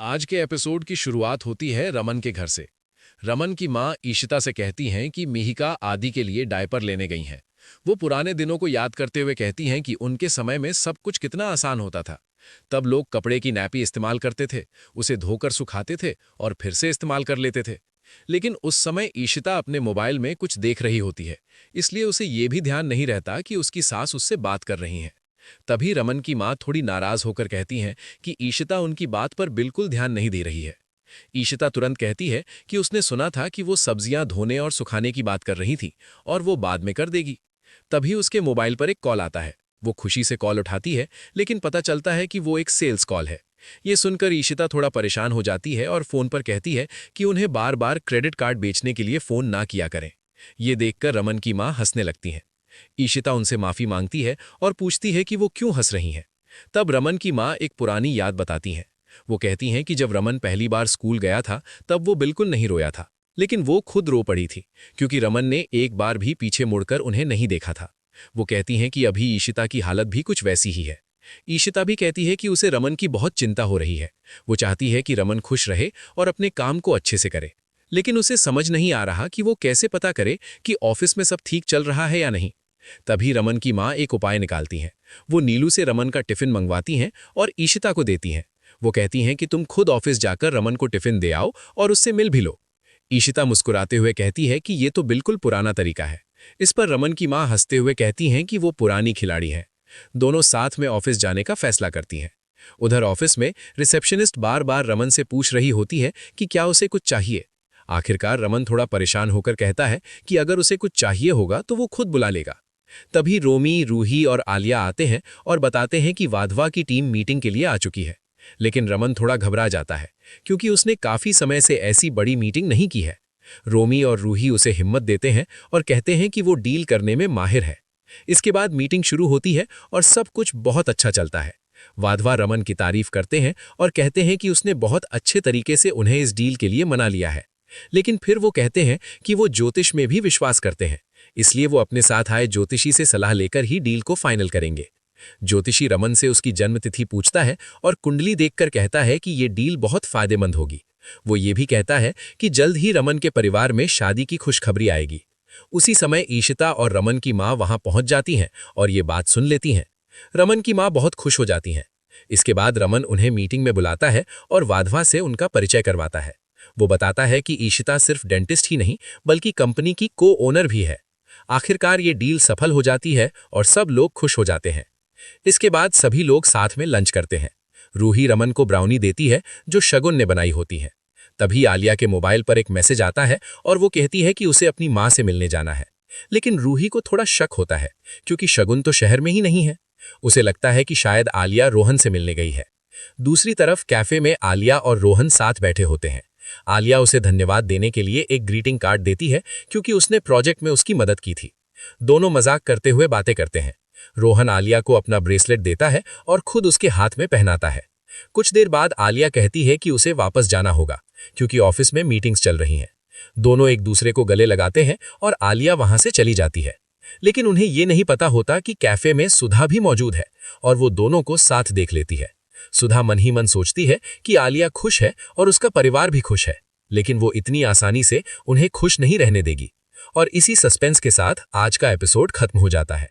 आज के एपिसोड की शुरुआत होती है रमन के घर से। रमन की माँ ईशिता से कहती हैं कि मिहिका आदि के लिए डायपर लेने गई हैं। वो पुराने दिनों को याद करते हुए कहती हैं कि उनके समय में सब कुछ कितना आसान होता था। तब लोग कपड़े की नैपी इस्तेमाल करते थे, उसे धोकर सुखाते थे और फिर से इस्तेमाल कर लेते थे। लेकिन उस समय ईशिता अपने मोबाइल में कुछ देख रही होती है, इसलिए उसे ये भी ध्यान नहीं रहता कि उसकी सास उससे बात कर रही हैं। तभी रमन की माँ थोड़ी नाराज होकर कहती हैं कि ईशिता उनकी बात पर बिल्कुल ध्यान नहीं दे रही है। ईशिता तुरंत कहती है कि उसने सुना था कि वो सब्जियां धोने और सुखाने की बात कर रही थी और वो बाद में कर देगी। तभी उसके मोबाइल पर एक कॉल आता है। वो खुशी से कॉल उठाती है, लेकिन पता चलता है कि वो एक सेल्स कॉल है। ये सुनकर ईशिता थोड़ा परेशान हो जाती है और फोन पर कहती है कि उन्हें बार बार क्रेडिट कार्ड बेचने के लिए फोन ना किया करें। ये देखकर रमन की माँ हंसने लगती हैं। ईशिता उनसे माफी मांगती है और पूछती है कि वो क्यों हंस रही हैं। तब रमन की माँ एक पुरानी याद बताती हैं। वो कहती हैं कि जब रमन पहली बार स्कूल गया था तब वो बिल्कुल नहीं रोया था, लेकिन वो खुद रो पड़ी थी क्योंकि रमन ने एक बार भी पीछे मुड़कर उन्हें नहीं देखा था। वो कहती हैं कि अभी ईशिता की हालत भी कुछ वैसी ही है। ईशिता भी कहती है कि उसे रमन की बहुत चिंता हो रही है। वो चाहती है कि रमन खुश रहे और अपने काम को अच्छे से करे, लेकिन उसे समझ नहीं आ रहा कि वो कैसे पता करे कि ऑफिस में सब ठीक चल रहा है या नहीं। तभी रमन की माँ एक उपाय निकालती हैं। वो नीलू से रमन का टिफिन मंगवाती हैं और ईशिता को देती हैं। वो कहती हैं कि तुम खुद ऑफिस जाकर रमन को टिफिन दे आओ और उससे मिल भी लो। ईशिता मुस्कुराते हुए कहती है कि ये तो बिल्कुल पुराना तरीका है। इस पर रमन की माँ हंसते हुए कहती हैं कि वो पुरानी खिलाड़ी है। दोनों साथ में ऑफिस जाने का फैसला करती हैं। उधर ऑफिस में रिसेप्शनिस्ट बार बार रमन से पूछ रही होती है कि क्या उसे कुछ चाहिए। आखिरकार रमन थोड़ा परेशान होकर कहता है कि अगर उसे कुछ चाहिए होगा तो वो खुद बुला लेगा। तभी रोमी, रूही और आलिया आते हैं और बताते हैं कि वाधवा की टीम मीटिंग के लिए आ चुकी है। लेकिन रमन थोड़ा घबरा जाता है क्योंकि उसने काफी समय से ऐसी बड़ी मीटिंग नहीं की है। रोमी और रूही उसे हिम्मत देते हैं और कहते हैं कि वो डील करने में माहिर है। इसके बाद मीटिंग शुरू होती है और सब कुछ बहुत अच्छा चलता है। वाधवा रमन की तारीफ करते हैं और कहते हैं कि उसने बहुत अच्छे तरीके से उन्हें इस डील के लिए मना लिया है। लेकिन फिर वो कहते हैं कि वो ज्योतिष में भी विश्वास करते हैं, इसलिए वो अपने साथ आए ज्योतिषी से सलाह लेकर ही डील को फाइनल करेंगे। ज्योतिषी रमन से उसकी जन्मतिथि पूछता है और कुंडली देखकर कहता है कि ये डील बहुत फायदेमंद होगी। वो ये भी कहता है कि जल्द ही रमन के परिवार में शादी की खुशखबरी आएगी। उसी समय ईशिता और रमन की माँ वहां पहुंच जाती हैं और ये बात सुन लेती हैं। रमन की माँ बहुत खुश हो जाती हैं। इसके बाद रमन उन्हें मीटिंग में बुलाता है और वाधवा से उनका परिचय करवाता है। वो बताता है कि ईशिता सिर्फ डेंटिस्ट ही नहीं बल्कि कंपनी की को ओनर भी है। आखिरकार ये डील सफल हो जाती है और सब लोग खुश हो जाते हैं। इसके बाद सभी लोग साथ में लंच करते हैं। रूही रमन को ब्राउनी देती है जो शगुन ने बनाई होती है। तभी आलिया के मोबाइल पर एक मैसेज आता है और वो कहती है कि उसे अपनी माँ से मिलने जाना है। लेकिन रूही को थोड़ा शक होता है क्योंकि शगुन तो शहर में ही नहीं है। उसे लगता है कि शायद आलिया रोहन से मिलने गई है। दूसरी तरफ कैफे में आलिया और रोहन साथ बैठे होते हैं। आलिया उसे धन्यवाद देने के लिए एक ग्रीटिंग कार्ड देती है क्योंकि उसने प्रोजेक्ट में उसकी मदद की थी। दोनों मजाक करते हुए बातें करते हैं। रोहन आलिया को अपना ब्रेसलेट देता है और खुद उसके हाथ में पहनाता है। कुछ देर बाद आलिया कहती है कि उसे वापस जाना होगा क्योंकि ऑफिस में मीटिंग्स चल रही हैं। दोनों एक दूसरे को गले लगाते हैं और आलिया वहां से चली जाती है। लेकिन उन्हें ये नहीं पता होता कि कैफे में सुधा भी मौजूद है और वो दोनों को साथ देख लेती है। सुधा मन ही मन सोचती है कि आलिया खुश है और उसका परिवार भी खुश है, लेकिन वो इतनी आसानी से उन्हें खुश नहीं रहने देगी। और इसी सस्पेंस के साथ आज का एपिसोड खत्म हो जाता है।